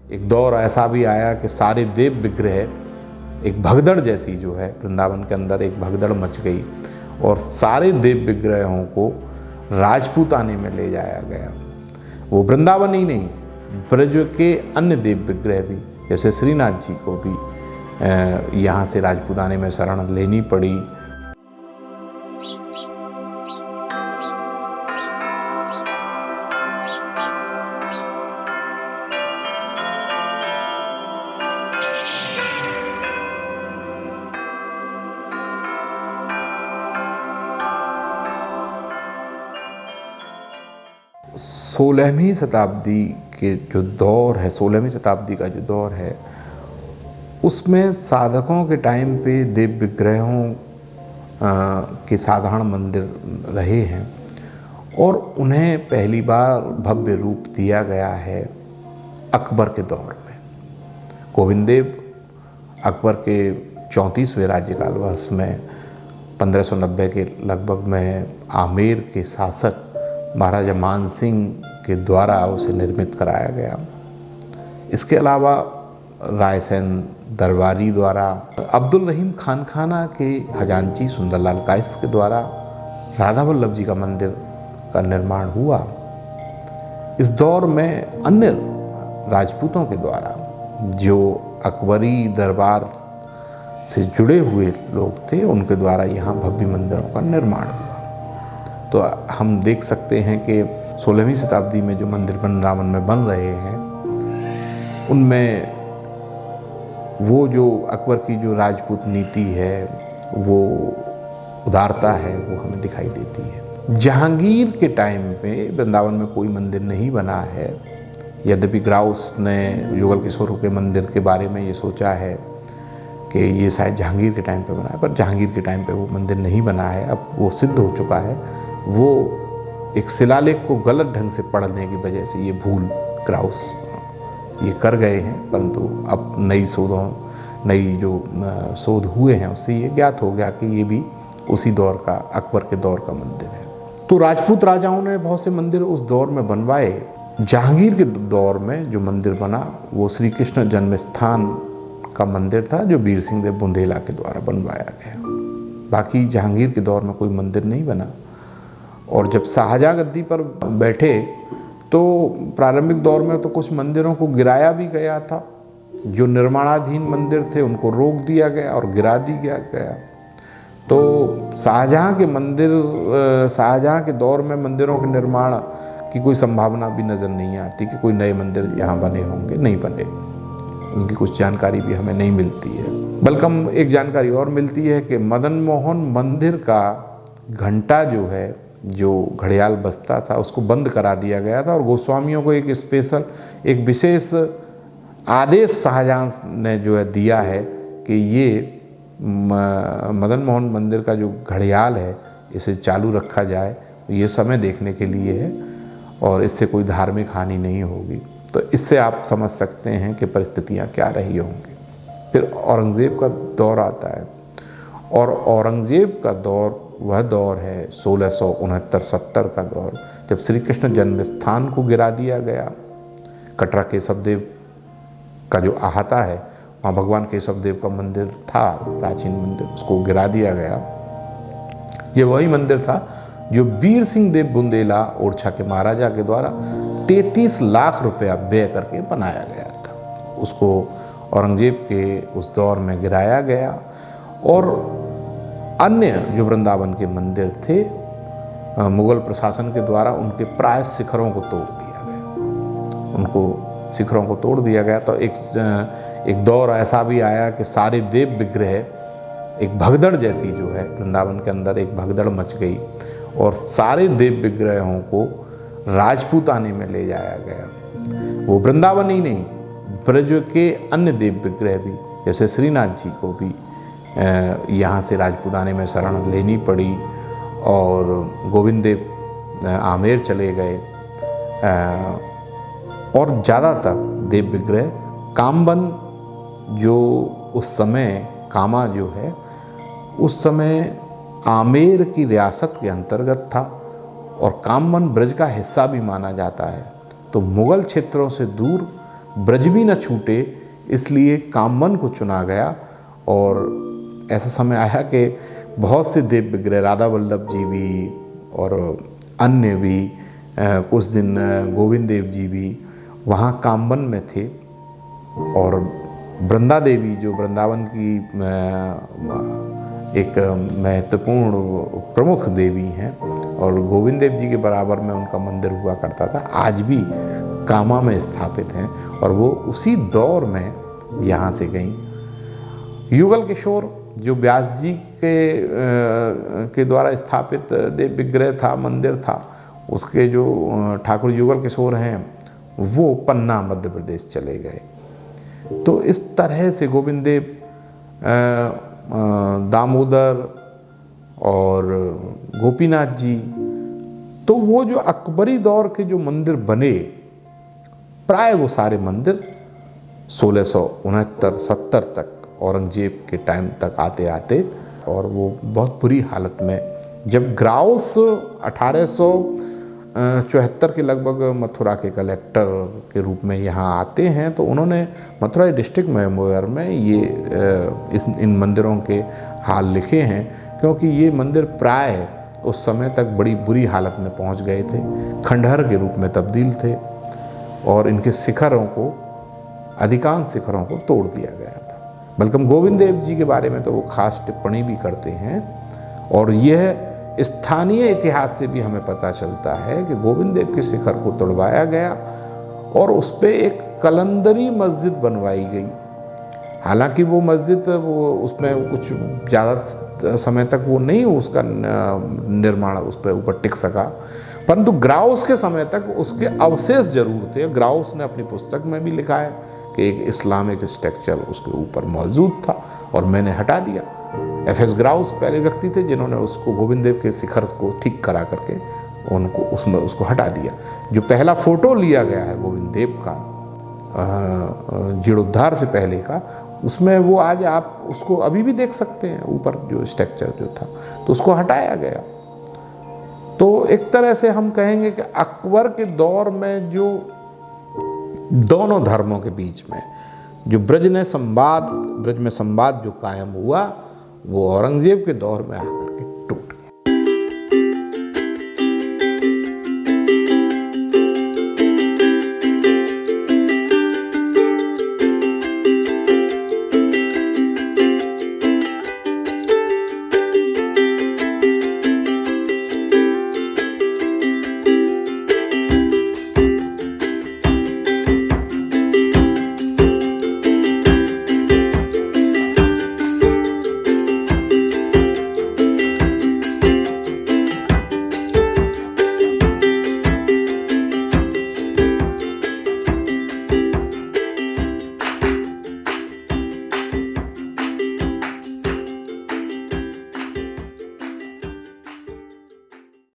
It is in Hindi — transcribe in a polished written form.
एक दौर ऐसा भी आया कि सारे देव विग्रह, एक भगदड़ जैसी जो है वृंदावन के अंदर एक भगदड़ मच गई और सारे देव विग्रहों को राजपूताने में ले जाया गया। वो वृंदावन ही नहीं, ब्रज के अन्य देव विग्रह भी, जैसे श्रीनाथ जी को भी यहाँ से राजपूताने में शरण लेनी पड़ी। सोलहवीं शताब्दी के जो दौर है, 16वीं शताब्दी का जो दौर है, उसमें साधकों के टाइम पे देव विग्रहों के साधारण मंदिर रहे हैं और उन्हें पहली बार भव्य रूप दिया गया है अकबर के दौर में। गोविंद देव अकबर के 34वें राज्यकाल वर्ष में 1590 के लगभग में आमेर के शासक महाराजा मान सिंह के द्वारा उसे निर्मित कराया गया। इसके अलावा रायसेन दरबारी द्वारा, अब्दुल रहीम खानखाना के खजांची सुंदरलाल कायस्थ के द्वारा राधा वल्लभ जी का मंदिर का निर्माण हुआ। इस दौर में अन्य राजपूतों के द्वारा, जो अकबरी दरबार से जुड़े हुए लोग थे, उनके द्वारा यहाँ भव्य मंदिरों का निर्माण हुआ। तो हम देख सकते हैं कि 16वीं शताब्दी में जो मंदिर वृंदावन में बन रहे हैं, उनमें वो जो अकबर की जो राजपूत नीति है, वो उदारता है, वो हमें दिखाई देती है। जहांगीर के टाइम पे वृंदावन में कोई मंदिर नहीं बना है। यद्यपि ग्राउस ने युगल किशोर के मंदिर के बारे में ये सोचा है कि ये शायद जहांगीर के टाइम पे बना है, पर जहांगीर के टाइम पे वो मंदिर नहीं बना है। अब वो सिद्ध हो चुका है। वो एक शिलालेख को गलत ढंग से पढ़ने की वजह से ये भूल ग्राउस ये कर गए हैं, परंतु अब नई जो शोध हुए हैं उससे ये ज्ञात हो गया कि ये भी उसी दौर का, अकबर के दौर का मंदिर है। तो राजपूत राजाओं ने बहुत से मंदिर उस दौर में बनवाए। जहांगीर के दौर में जो मंदिर बना वो श्री कृष्ण जन्म स्थान का मंदिर था, जो वीर सिंह देव बुंदेला के द्वारा बनवाया गया। बाकी जहांगीर के दौर में कोई मंदिर नहीं बना। और जब शाहजहाँ गद्दी पर बैठे तो प्रारंभिक दौर में तो कुछ मंदिरों को गिराया भी गया था। जो निर्माणाधीन मंदिर थे उनको रोक दिया गया और गिरा दिया गया। तो शाहजहाँ के दौर में मंदिरों के निर्माण की कोई संभावना भी नज़र नहीं आती कि कोई नए मंदिर यहाँ बने होंगे, नहीं बने। उनकी कुछ जानकारी भी हमें नहीं मिलती है। बल्कि एक जानकारी और मिलती है कि मदन मोहन मंदिर का घंटा जो है, जो घड़ियाल बजता था, उसको बंद करा दिया गया था और गोस्वामियों को एक विशेष आदेश शाहजहाँ ने जो है दिया है कि ये मदन मोहन मंदिर का जो घड़ियाल है इसे चालू रखा जाए। ये समय देखने के लिए है और इससे कोई धार्मिक हानि नहीं होगी। तो इससे आप समझ सकते हैं कि परिस्थितियाँ क्या रही होंगी। फिर औरंगज़ेब का दौर आता है और औरंगज़ेब का दौर वह दौर है 1669-70 का दौर, जब श्री कृष्ण जन्म स्थान को गिरा दिया गया। कटरा केशव देव का जो अहाता है, वहाँ भगवान केशव देव का मंदिर था, प्राचीन मंदिर, उसको गिरा दिया गया। ये वही मंदिर था जो वीर सिंह देव बुंदेला ओरछा के महाराजा के द्वारा 33 लाख रुपया व्यय करके बनाया गया था। उसको औरंगज़ेब के उस दौर में गिराया गया और अन्य जो वृंदावन के मंदिर थे, मुगल प्रशासन के द्वारा उनके प्राय शिखरों को तोड़ दिया गया। उनको शिखरों को तोड़ दिया गया। तो एक दौर ऐसा भी आया कि सारे देव विग्रह, एक भगदड़ जैसी जो है वृंदावन के अंदर एक भगदड़ मच गई और सारे देव विग्रहों को राजपूताने में ले जाया गया। वो वृंदावन ही नहीं, ब्रज के अन्य देव विग्रह भी, जैसे श्रीनाथ जी को भी यहाँ से राजपूताने में शरण लेनी पड़ी और गोविंद देव आमेर चले गए। और ज़्यादातर देव विग्रह कामबन, जो उस समय कामा जो है उस समय आमेर की रियासत के अंतर्गत था और कामबन ब्रज का हिस्सा भी माना जाता है। तो मुग़ल क्षेत्रों से दूर ब्रज भी न छूटे, इसलिए कामवन को चुना गया। और ऐसा समय आया कि बहुत से देव विग्रह, राधा वल्लभ जी भी और अन्य भी, कुछ दिन गोविंद देव जी भी वहाँ कामवन में थे। और वृंदा देवी जो वृंदावन की एक महत्वपूर्ण प्रमुख देवी हैं और गोविंद देव जी के बराबर में उनका मंदिर हुआ करता था, आज भी कामा में स्थापित हैं और वो उसी दौर में यहाँ से गई। युगल किशोर जो व्यास जी के द्वारा स्थापित देव विग्रह था, मंदिर था, उसके जो ठाकुर युगल किशोर हैं वो पन्ना मध्य प्रदेश चले गए। तो इस तरह से गोविंद देव, दामोदर और गोपीनाथ जी, तो वो जो अकबरी दौर के जो मंदिर बने, प्राय वो सारे मंदिर 1669-70 तक औरंगजेब के टाइम तक आते आते, और वो बहुत बुरी हालत में, जब ग्राउस 1874 के लगभग मथुरा के कलेक्टर के रूप में यहाँ आते हैं, तो उन्होंने मथुरा डिस्ट्रिक्ट मेमोयर में ये इन मंदिरों के हाल लिखे हैं, क्योंकि ये मंदिर प्राय उस समय तक बड़ी बुरी हालत में पहुँच गए थे, खंडहर के रूप में तब्दील थे और इनके शिखरों को, अधिकांश शिखरों को तोड़ दिया गया था। बल्कि गोविंद देव जी के बारे में तो वो खास टिप्पणी भी करते हैं, और यह स्थानीय इतिहास से भी हमें पता चलता है कि गोविंद देव के शिखर को तोड़वाया गया और उस पर एक कलंदरी मस्जिद बनवाई गई। हालांकि वो मस्जिद, वो उसमें कुछ ज़्यादा समय तक वो नहीं उसका निर्माण उस पर ऊपर टिक सका, परंतु ग्राउस के समय तक उसके अवशेष जरूर थे। ग्राउस ने अपनी पुस्तक में भी लिखा है कि एक इस्लामिक स्ट्रक्चर उसके ऊपर मौजूद था और मैंने हटा दिया। एफ.एस. ग्राउस पहले व्यक्ति थे जिन्होंने उसको, गोविंद देव के शिखर को ठीक करा करके उनको उसमें उसको हटा दिया। जो पहला फोटो लिया गया है गोविंद देव का जीर्णोद्धार से पहले का, उसमें वो आज आप उसको अभी भी देख सकते हैं, ऊपर जो स्ट्रक्चर जो था, तो उसको हटाया गया। तो एक तरह से हम कहेंगे कि अकबर के दौर में जो दोनों धर्मों के बीच में जो ब्रज में संवाद जो कायम हुआ, वो औरंगजेब के दौर में आकर के टूट गया।